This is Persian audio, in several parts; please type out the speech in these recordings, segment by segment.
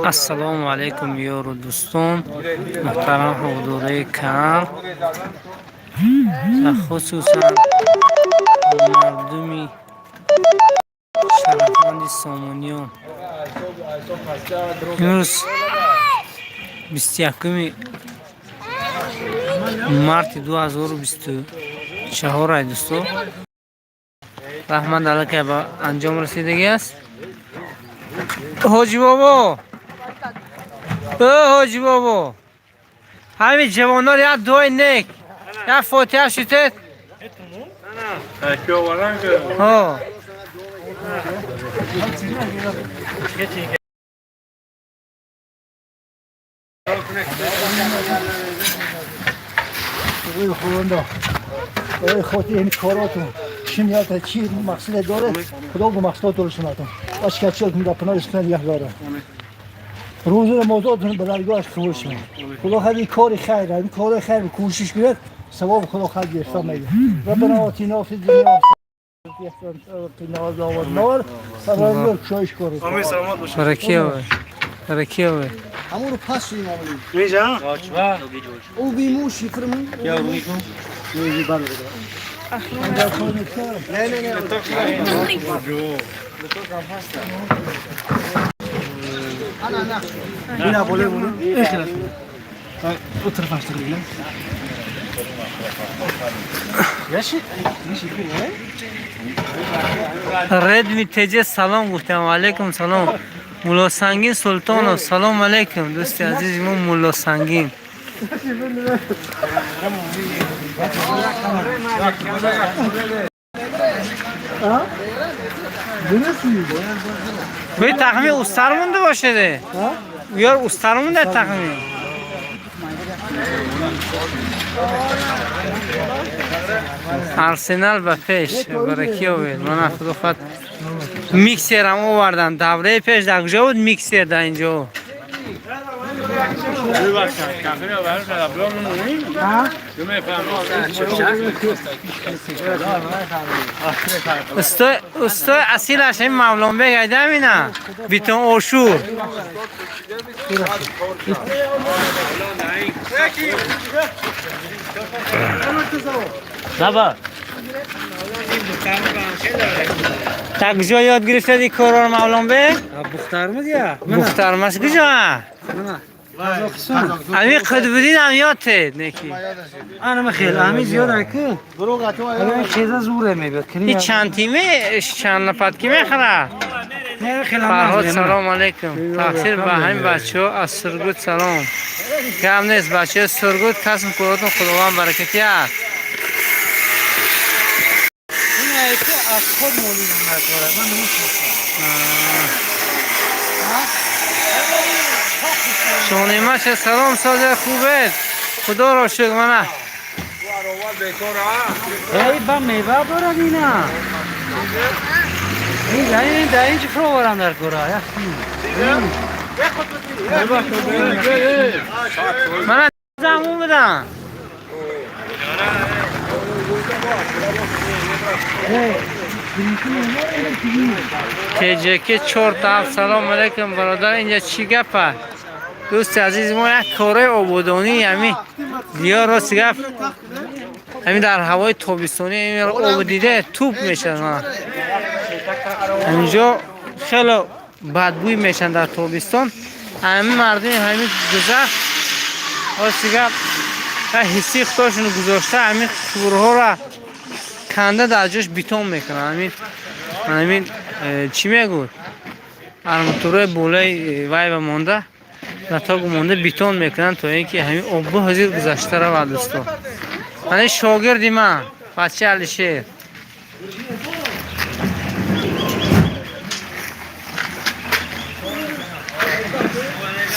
السلام علیکم یار و دوستان محترم حضور کانال و خصوصا مردمی شرفمند سامانیان. امروز 21 مارت 2024 دوستان رحمت الله که به انجام رسیدگی است. حاجی بابا حاجی بابا همین جوانان یک دوی نیک یک فاتحه شدید ها اوی خدا اوی خاطر این کاراتون چی میاد چی مقصد داره خدا به مقصد درست کنه اشکال چه کنه پناهش کنه یک داره روز موضوعتون به درگاهش قبول شد خدا خیلی کار خیر این کار خیر کوشش کنید ثواب خدا خیلی گرفته میده ربنا آتینا فی الدنیا قنا عذاب النار سرور شایش کنید آمین سلامت باشید. برکیه همون رو پس این عملی میجا او بیمو شفرمون یا روی کن یه بار بده نه نه نه اینا بوله اخلاص او طرف اشتغل یاشی رد تیجه سلام گفتم علیکم سلام مولا سنگین سلطان سلام علیکم دوستی عزیز ما مولا سنگین به تخمین استر مونده باشه ده یار استر مونده تخمین ارسنال به پیش برکی آوید من افت میکسر هم آوردن دوره پیش در کجا بود میکسر در اینجا استای اصیلش این مولان بیگ ایده همینه بیتون اوشور بابا تا کجا یاد گرفته دی کارار مولان بیگ؟ بختار مدیا بختارمش کجا؟ امی قد بودین هم یاد تید نکی انا مخیل امی زیاده که اگر خیزه زوره میبید این چند تیمه چند نفت که میخره؟ فرهاد سلام علیکم تقصیر به همین بچه ها از سرگوت سلام کم نیست بچه سرگوت کسم کاراتون خداوند برکتی هست این که از خود مولید نکنه من شما چه سلام سازه خوبه خدا را شکر منه ای با میوه دارد اینا این در اینجا فرو برم در گراه من زمون بدم تجکه چورت سلام علیکم برادر اینجا چی گپه دوست عزیز ما یک کاره آبادانی همین دیار راست گفت همین در هوای تابستانی همین آب دیده توپ میشن اینجا خیلی بدبوی میشن در تابستان همین مردم همین گذشت راست گفت حسی خودشون گذاشته همین خورها را کنده در جاش بیتون میکنن همین چی میگود ارماتوره بولای وای و مونده نتاق مونده بیتون میکنن تا اینکه همین آب حاضر گذشته رو بعد دوستان من شاگردی من بچه علیشیر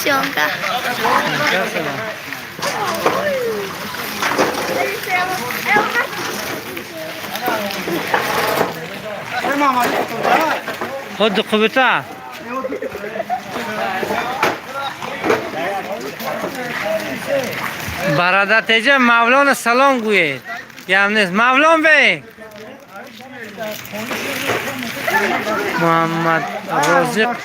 شونگا خود قبطه برادر تیجه مولان سلام گوید یه هم نیست مولان بی محمد رازق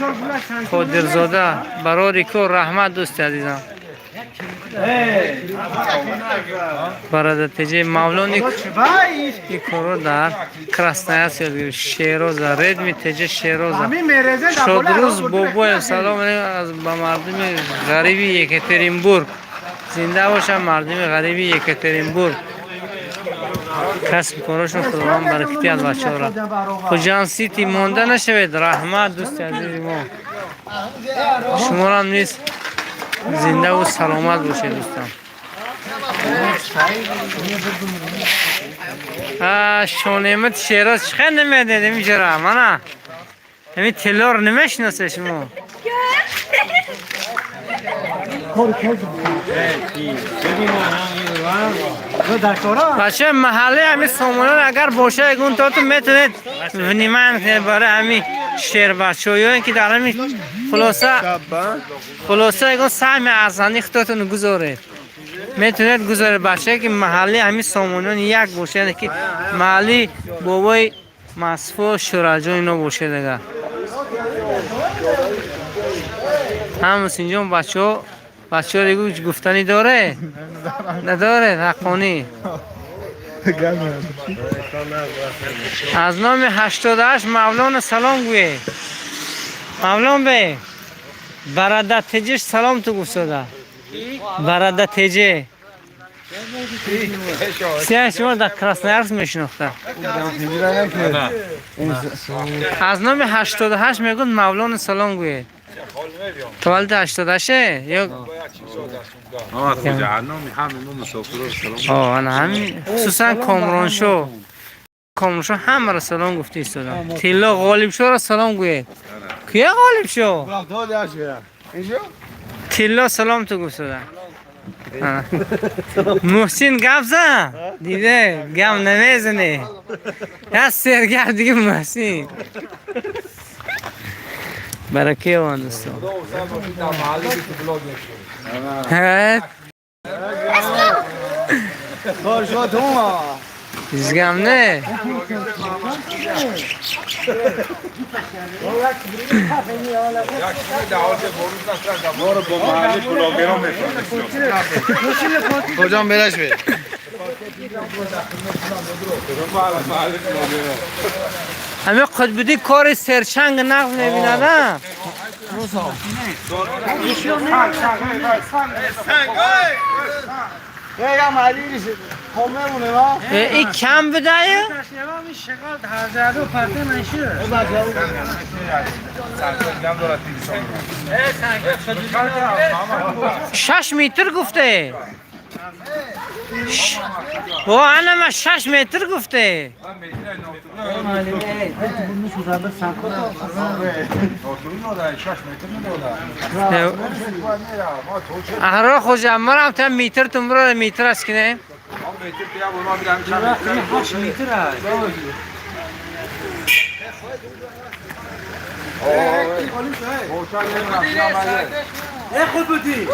قادرزاده برای کو رحمت دوست عزیزم برای تجه مولانی این کارو در کراسنایت یاد گرفت شیروز رد می تجه شیروز شد روز بابای سلام از با مردم غریبی یکترینبورگ زنده باشم مردم غریبی یکترینبورگ کسب کارشون خداوند برکتی از بچه ها را خوجان سیتی مانده نشوید رحمت دوست عزیز ما شما را هم نیست زنده و سلامت باشید دوستان شونیمت شیراز چخه نمیده نمیشه را منه همین تلار نمیشناسه شما بچه محله همین سامانان اگر باشه اگه تا تو میتونید ونیمن برای همین شیر بچه های که در همین خلاصه اگه سهم ارزانی خودتون گذارید میتونید گذارید بچه که محله همین سامانان یک باشه که محله بابای مصفا شرجا اینا باشه دیگه هم اینجا بچه ها دیگه گفتنی داره؟ نداره حقانی از نام 88 مولان سلام گوی مولان بی برادر تجش سلام تو گفتاده برادر تجه سیاه شما در کراسنایرس میشناخته از نام 88 میگوند مولان سلام گوی تولد 88 یا آه همین خصوصا کامرانشو همه را سلام گفتی ایستادم تیلا غالب شو را سلام گوید کیه غالب شو؟ تیلا سلام تو گفتادم محسن گفت زن دیده گم نمیزنه یا سرگر دیگه محسن برکه وان دوستان izgam ne? Hocam belaş ver. همه قطبی کار سرچنگ نقل نبینه این کم بده شش متر گفته انا 6 متر گفته احرا خوش امرم تا متر تمرا متر است کنه خود بودی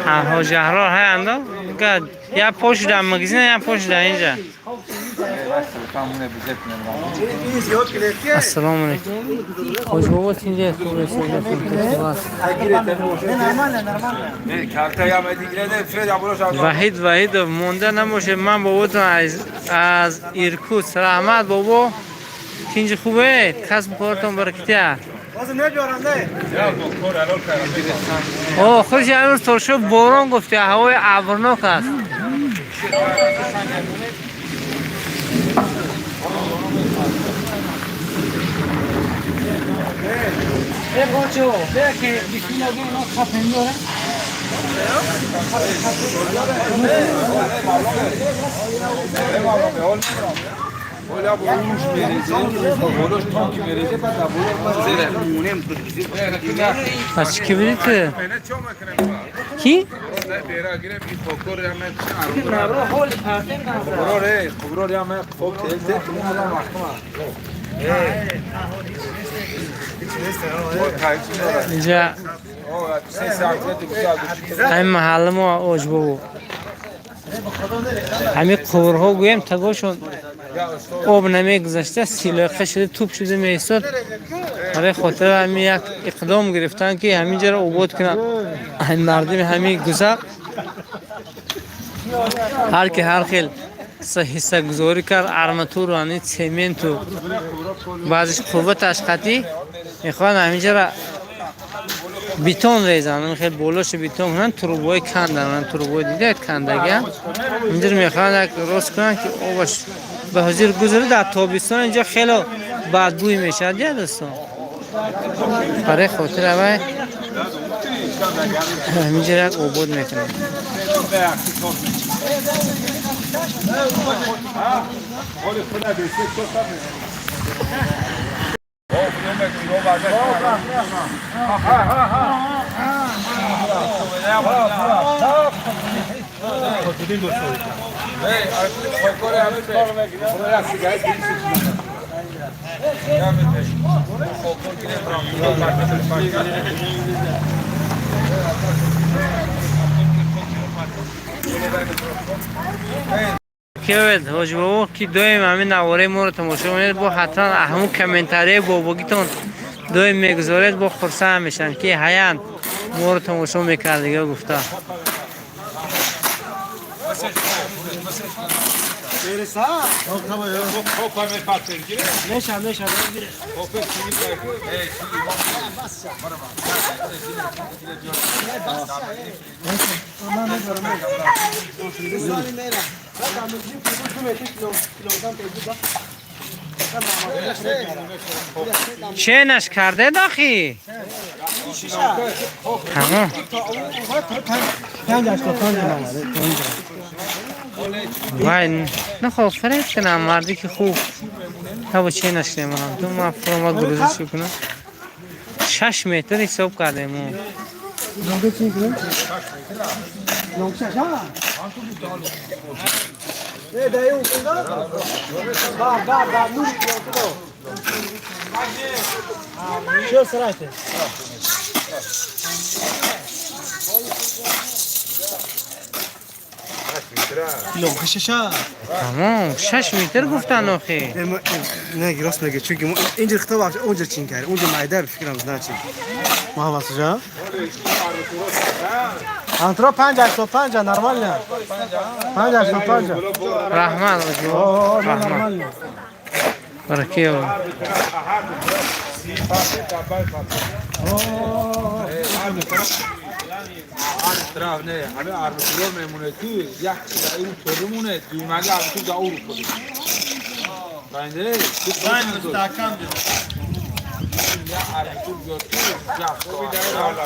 ها جهرار های اندام یا پشت در مگزین یا پشت در اینجا السلام علیکم خوش بابا اینجا وحید مونده نموشه من باباتون از ایرکوت رحمت بابا اینجا خوبه کسب کارتون برکتیه اوه خوش امروز ترشو باران گفته هوای ابرناک است بچو بیا که بیشتر اینا خفن داره Olha bulmuş merezi, boloş tanki merezi, ben de bulurum zere. Aç kibrit ki? نه بیرا گیره بی فوکور یا من نبرو حال پرتم نبرو خبرور یا من فوک تل تل تو مالا محکمه اینجا همین محل ما اوجبه بود همین قورها گویم تگوشون آب نمیگذاشته سیلاقه شده توپ شده میستاد برای خاطر همین یک اقدام گرفتن که همینجا را عبود کنن این مردم همین گذر هر که هر خیل حصه گذاری کرد ارماتور و همین سیمنت و بعضش قوت اشقطی میخوان همینجا را بیتون ریزن خیلی بولوش بیتون کنن تروبای کندن تروبای دیده کندگی اینجا میخوان یک راست کنن که آبش به حضور گذاری در تابستان اینجا خیلی بدبوی میشه دیگه دوستان برای خاطر اوه همینجا یک عبود میکنن کیوید حاج بابا که دویم همین نواره ما رو تماشا می‌کنید با حتما همون کامنتاری باباگیتون دویم میگذارید با خرسند میشن که حیان ما رو تماشا میکرد دیگه گفته چه کرده داخی؟ همه وای نخواه فرید کنم مردی که خوب تا چه نشنه منم دو مفرم ما گروزش کنم 6 متر حساب کرده ما تمام 6 متر گفتن آخه نه راست میگه چون که اینجا خطاب اونجا چین کرد اونجا مایده به فکرم نه چین ما واسه جا انترا 585 نرمال نه 585 رحمان نرمال نه برکه طرف نه همه آرماتور میمونه تو یک چیز اون طورمونه دوی مگه آرماتور دا اورو کنی باینده باین مستحکم یا آرماتور بیاد تو جا خوبی داره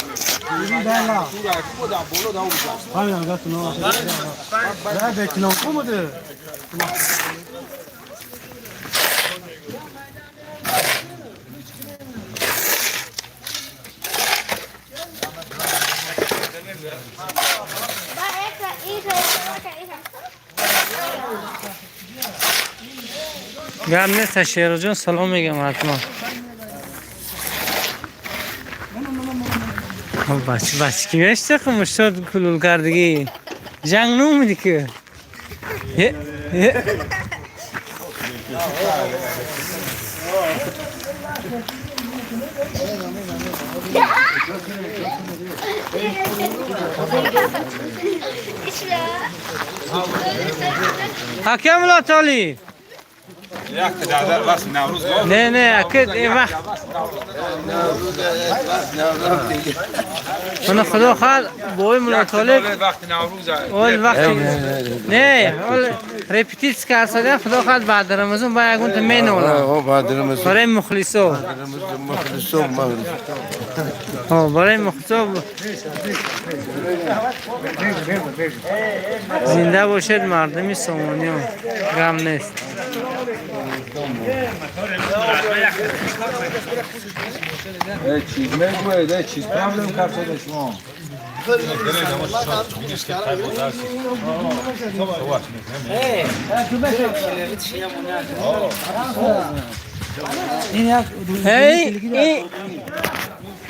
دوی داره تو را خود بالا دا اورو جاست همین گفت نو نه بکنم کومده گرم نیست شیر جان سلام میگم حتما بچه کی میشته خموش شد کلول کردگی جنگ نومیدی که حکم لا تالی یک دادر بس نوروز نه نه اکید این وقت من خدا خواهد بای ملاطالب وقت نوروز اول وقتی نه اول ریپیتیت که ارساده خدا خواهد بعد رمضان با یکون تا مین اولا بعد رمضان برای مخلصو برای مخلصو زنده باشد مردمی سامانیان غم نیست چیز میگوید چیز پرابلم کرد شما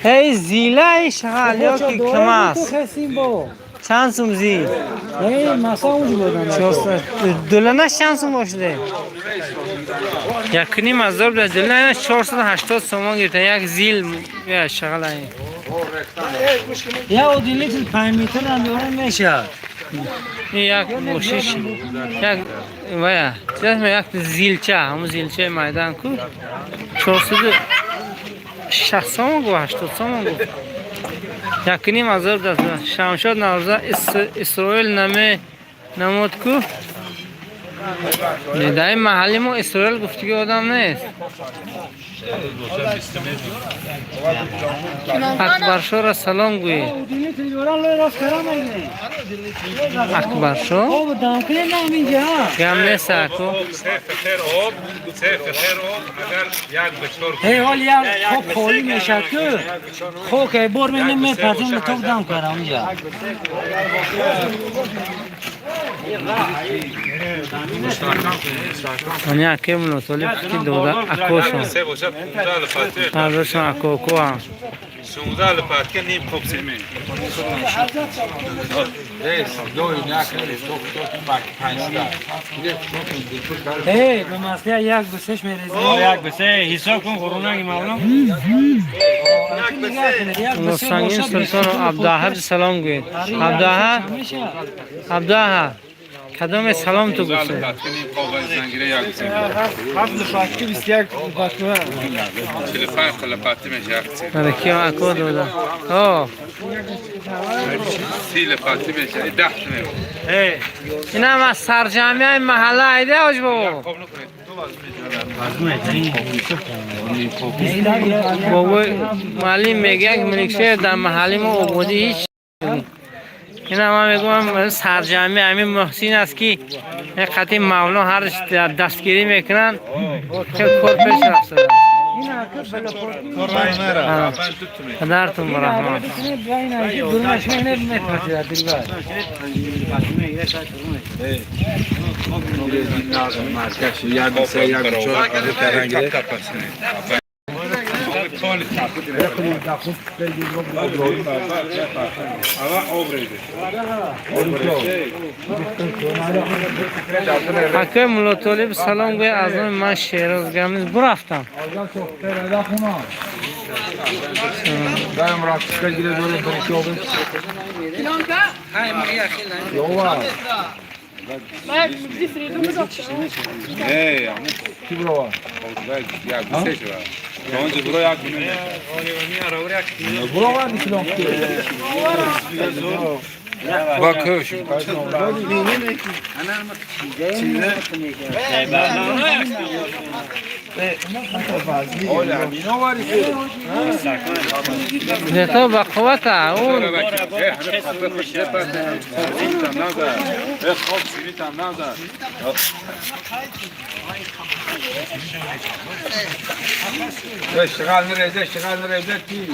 هی زیلای شغال یا کی کماس چند سوم زیل دلانه چند سوم باشده یکنی مزار بده دلانه 480 سومان گرفتن یک زیل شغال این یا اودیلیت 5 متر هم داره میشه یک بوشش یک ویا چند یک زیلچه همون زیلچه میدان کو 460 سومان گو 80 سومان گو یکنی مزار بده شمشاد نوروزه اسرائیل نمود کو ندای محلی ما اسرائیل گفتی که آدم نیست اکبر شو را سلام گویی اکبر شو گم نیست اکو هی حال یک خوب خالی میشه که خوب که بار می نمیپرزیم به توک دم کرم اونجا oni akemno tole ki doda akosho arosho akoko ha 16 لپاتکه نیم خوب سیمه دو نکنه تو باک 5 هی به مسئله یک بسش میریزیم یک بسه حساب کن خوروننگی مولم سنگین سلطان عبدالحب سلام گوید عبدالحب کدام سلام تو گفته قبل فاکی 21 فاکیه تلفن لپاتی میشه آره کیا اکو دودا آه سی لپاتی میشه 10 این هم از سرجامیه محله ایده آج بابا بابا معلم میگه که ملکشهر در محلی ما عبودی هیچ این هم میگم سرجامی همین محسین است که یک قطعی مولا هر دستگیری میکنن که کار پیش رفته پدرتون برحمت حکم ملوطالب سلام گوی از من شیراز گرمیز برفتم دایم راکسکا گیره دوره برکی آبه کی برو یا گوشه شو اونجا برو یا گونه برو وان کلام باکوش تو با قوت اون اشتغال نريده كي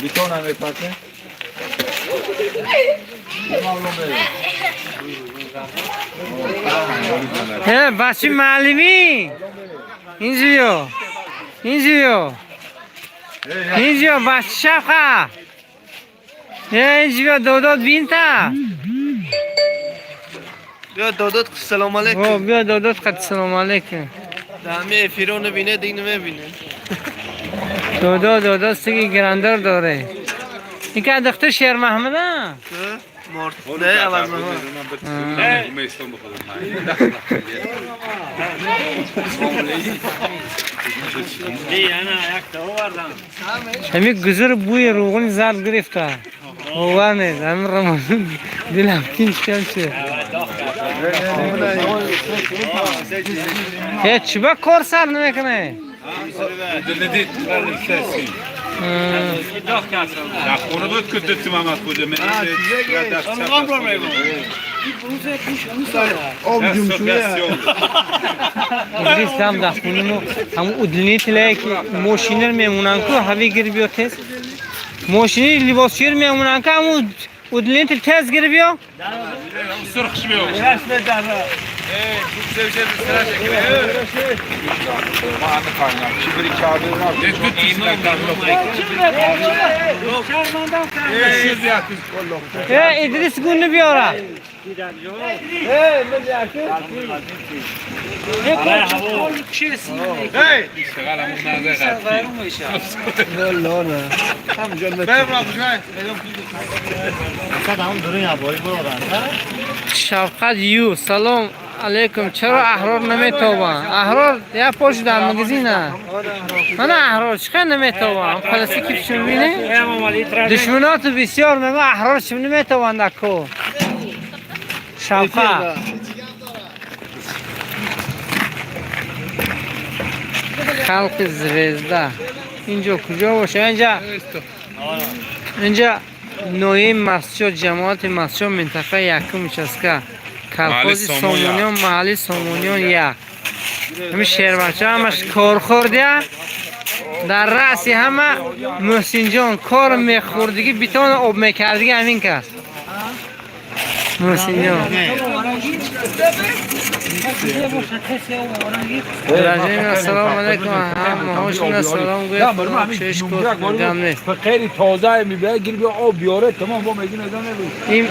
بيتون عم يفاتن هه بچه معلمی اینجا بچه شفقه اینجا دوداد بینتا بیا دادات سلام علیکم بیا دوداد قد سلام علیکم همه فیرون بینه دیگه نمیبینه دوداد سگی گراندر داره این که دختر شیر محمده مرد نه عوض همی گذر بوی روغن زرد گرفته اوانه همین رمضان دلم کینش کمشه چی با کار سر نمیکنه دلدید سیاسی خونه بود که دت محمد بوده من انگلیس هم دخونیم هم ادلینی تلایی که موشینر میمونن که هوی گیر بیاتیست ماشینی لباسشویی میمونن که همون ودلین تز گیری بیا سرخش میو ما همه کاریم چی بری کرده ادریس گونه بیاره شفقت یو سلام علیکم چرا احرار نمیتوان احرار یا پشت در مگزینه من احرار چقدر نمیتوان پلاستیکی چون بینه دشمنات بسیار میگه احرار چون نمیتوان دکو شفقت خلق زوزده اینجا کجا باشه اینجا نوعی مسجد جماعت مسجد منطقه یکمش است که کلفاز سامونیان محلی سامونیان یک همین شهر بچه همش کار خوردیه در رأسی همه محسن جان کار میخوردگی بیتان آب میکردگی همین کس محسن جان السلام علیکم هم هاشون سلام گوید چشک کن جمع نیست خیلی تازه میبره گیر بیا آب بیاره تمام با میگین ادام نبید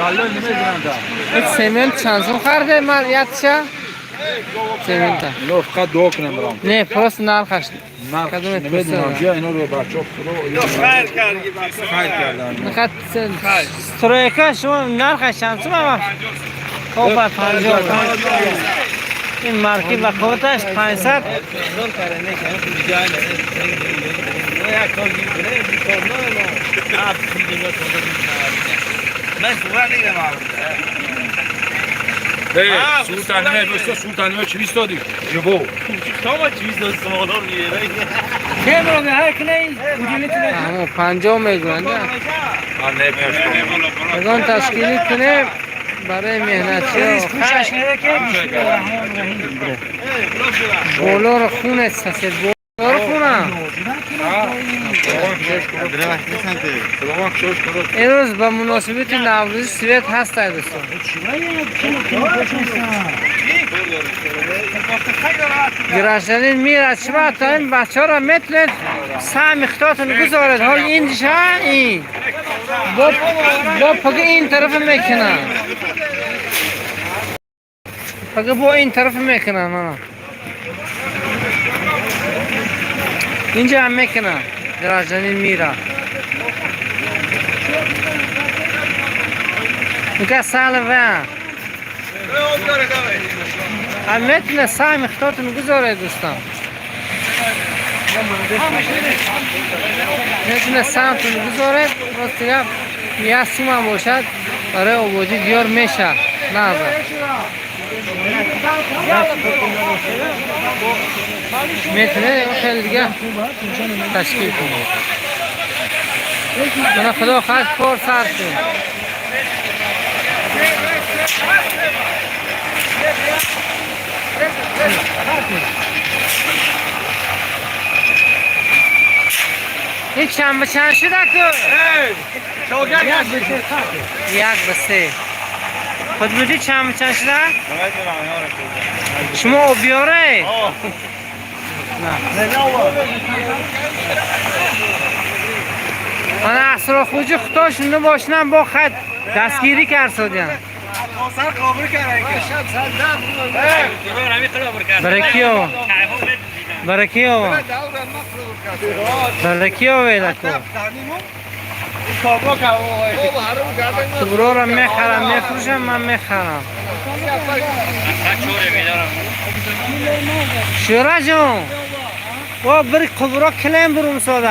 این سیمنت چند سون خرده من یادشه سیمنت لو فقط دو کنم برام نه پس نرخش کدوم نمیدونم بیا اینو رو بچه‌ها خیر کردی خیر کردن نخات استرویکا شما نرخش چند سون بابا خب 50 این مارکی با خودش 500 سلطانه بسته سلطانه چی استادی جبو شما چیز دست سوالار میره که برو به هر کنی همون 50 میگن نه نه پشت اگه تشکیلی کنه برای مهنتی بولا رو خونه سسید بولا رو خونه این روز با مناسبت نوروزی سویت هست دوستان گراشتنین میره شما تا این بچه ها را میتونید سهم اختاتون گذارد حال این دیشه این با پگه این طرف میکنن پگه با این طرف میکنن اینجا هم میکنن گراشتنین میره میگه سال و هم میتونه سهم اختاتون گذارد دوستان میتونه سهمتون گذارد راستیگه یه سیم هم باشد برای آبادی دیار میشه نظر میتونه خیلی دیگه تشکیل کنه من خدا خواهد کار سر کنه این چند به چند شده که؟ یک به سه خود بودی چند به چند شده؟ شما آب بیاره؟ من اصلا خوجی خودشون نباشنم با خط دستگیری کرد سادیم برای کیو؟ برای کیو؟ برای کیو ویده کو؟ برو را میخرم میفروشم من میخرم شورا جون با بری قبرا کلیم برون ساده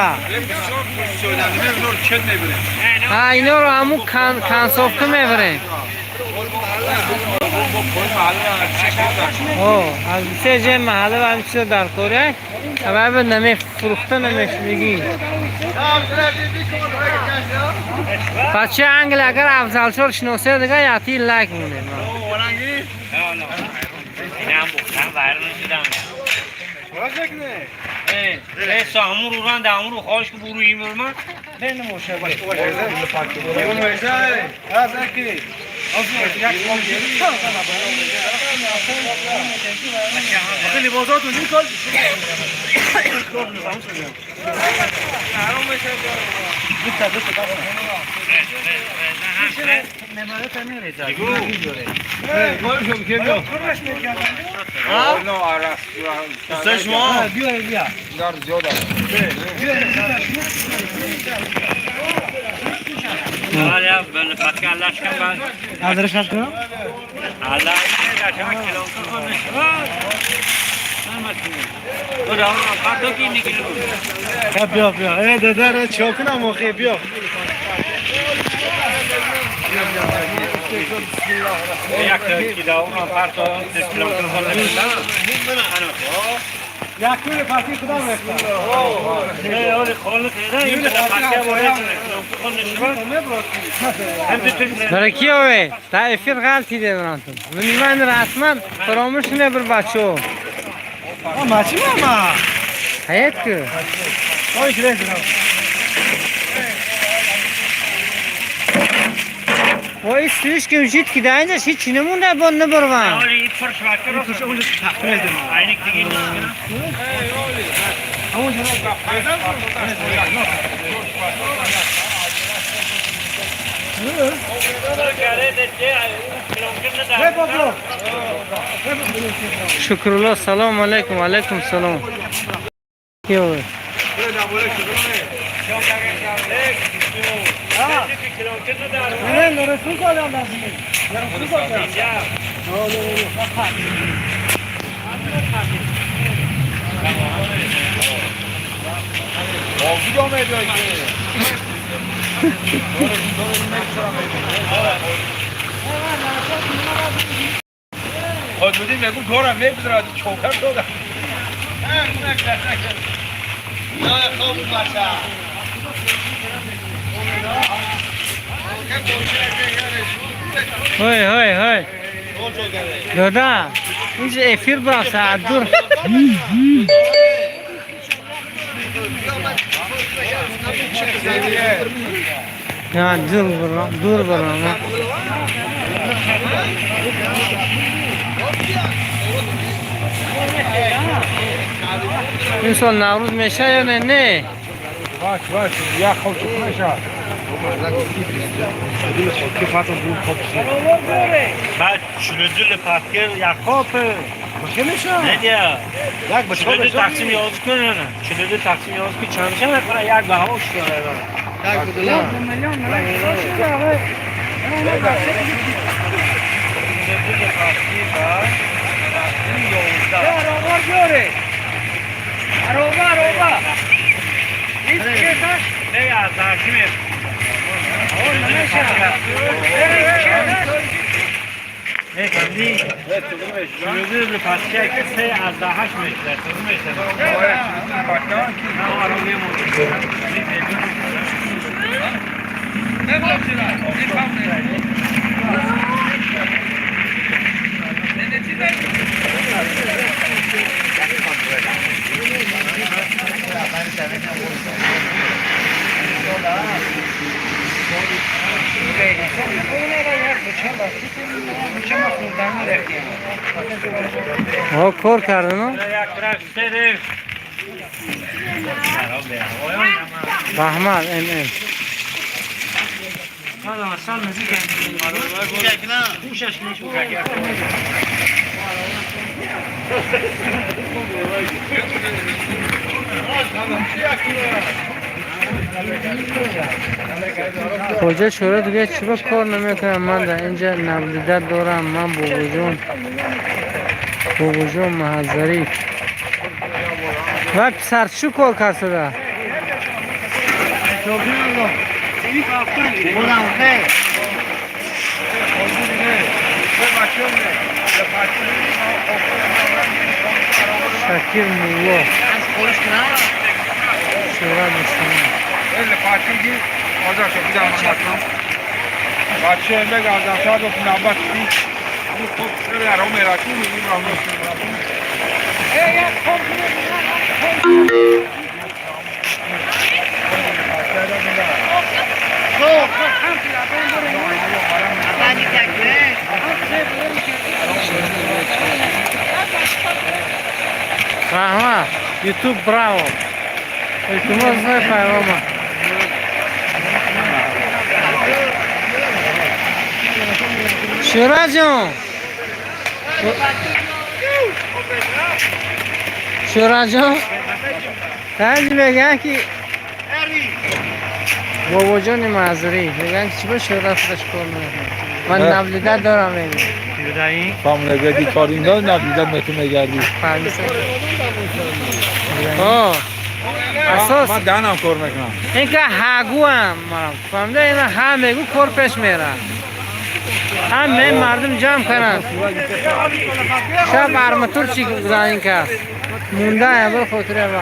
ها اینا رو همون کنسافته میبریم از سه جای محله و همیشه در کوریه اما به نمی فروخته نمیگی بچه انگل اگر افضل شد شناسه دیگه یاتی لایک مونه سامور رو دامور خواهش که برو این برمان بین موشه باشه خیلی بازاتون نیکل böyle fatih Allah aşkına ben. Adres aşkına? Allah aşkına kilometre konuşuyor. Ora fatih ki ne kilometre? بیا بیا ای ددر چاکنم موقع بیا Jak ki da ona parto 3 kilometre konuşuyor. یکوی پاتی کدام رفتن اولی خالق ایده این fatih باید konuşuyor. برای کی اوه؟ تا افیر غلطی ده برانتون من رسما فراموش نبر بچه ماچی ماما حیات که آیش رفتن وای سویش که اونجید که ده اینجاش هیچی نمونده بند نبروان اولی این فرش vakti Kuş onu takdir edin. aynı değil. Ne baba? شکرالله سلام علیکم علیکم سلام کی اوه؟ Ne resul kalem lazım. Resul kalem. خود بودیم بگو دورم میگذره چوکر دادم های های های دادا اینجا افیر برا ساعت دور نه دور برا این سال نوروز میشه یا نه؟ باش یا خوب نشه بعد شلوزل پاکر یکاپ Bakılmışa. ne diyor? Yak başa شلوزل başa. تقسیم یاز کنه نه شلوزل تقسیم یاز کنه چند شد کنه یک به هواش داره Yak budula. شلوزل تقسیم بر تقسیم 11 Araba göre. Araba. Hiç kesaş. ne ya taksim et ne kadar شلوزل پاکر که 3 از 18 میشه ها کار کردن ها؟ بهمن ام کجا شوره دیگه چی با کار نمیکنم من در اینجا نبلیدت دارم من بوجون محضری و پسر چو کار کرده ده؟ شکیر مولا شورا مسلمان öyle parçayı orada çok güzel anlattım. Parçayı da gazdan sonra da kullanmak için bu top şöyle arama yaratıyor mu? İbrahim Rahmat. YouTube bravo. İltimos payvama. Şurajon. Şurajon. Tanji megan ki باباجان معذوری میگن چی به شهرت خودش کار نمیکنه من نبلیدت دارم میگم فاملگردی کاری نه نبلیدت میتونه گردی اساس من دهنم کار میکنم این که هاگو هم فهمده این هم میگو کار پیش میره هم مردم جمع کنن شب ارمتور چی بزنین که مونده هم برو خاطره با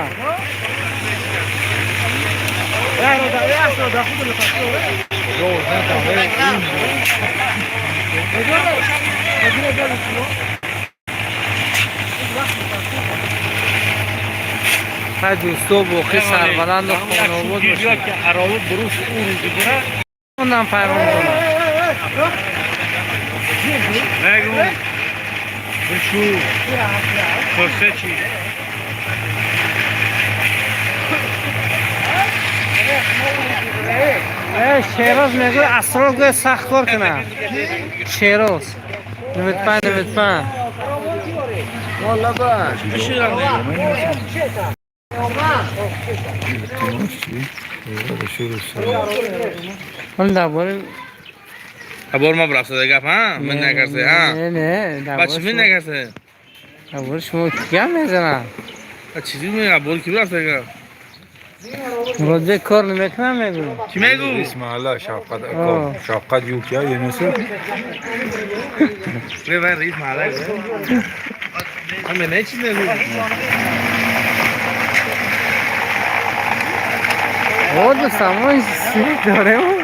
ها دوستو بوخی سربلند و خانواد باشه اونم پیغام کنم نگو بشو پرسه چی شیراز میگو اسرار گوی سخت کار کنه شیراز نمیت پن والا باش اون دابور ابور ما برافت گپ ها من نکرده ها نه بچه من نکرده دابور شما کیا میزنن چیزی میگه ابور کی برافت گپ روزه کار نمیکنم میگو چی میگو اسم الله شفقت یوکیا یونسو به من رئیس محله همه نه چی میگو او دو سامان سیری داره او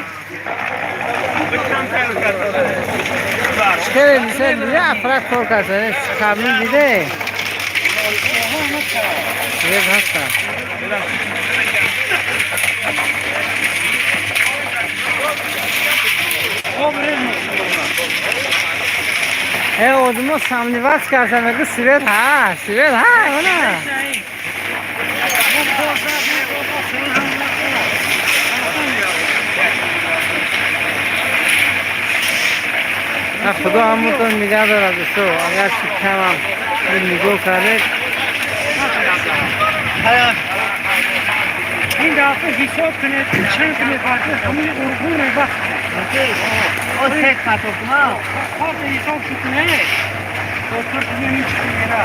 چکره دیسه دیده افراد کار کرده خبرین دیده سیرز هستن odimo samni vas kažem, nego svet ha, ona. خدا همونطور نگه دارد تو اگر شکم هم نگاه کرده این دفعه حساب کنه چند کنه باشه همین ارگونه وقت او سیت پاتو کما خواب حساب کنه دکتر کنه نیچ کنه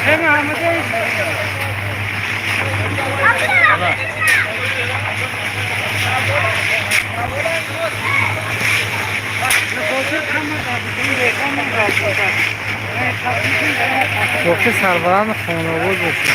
Hey Muhammed وقتی سربران خانواده باشه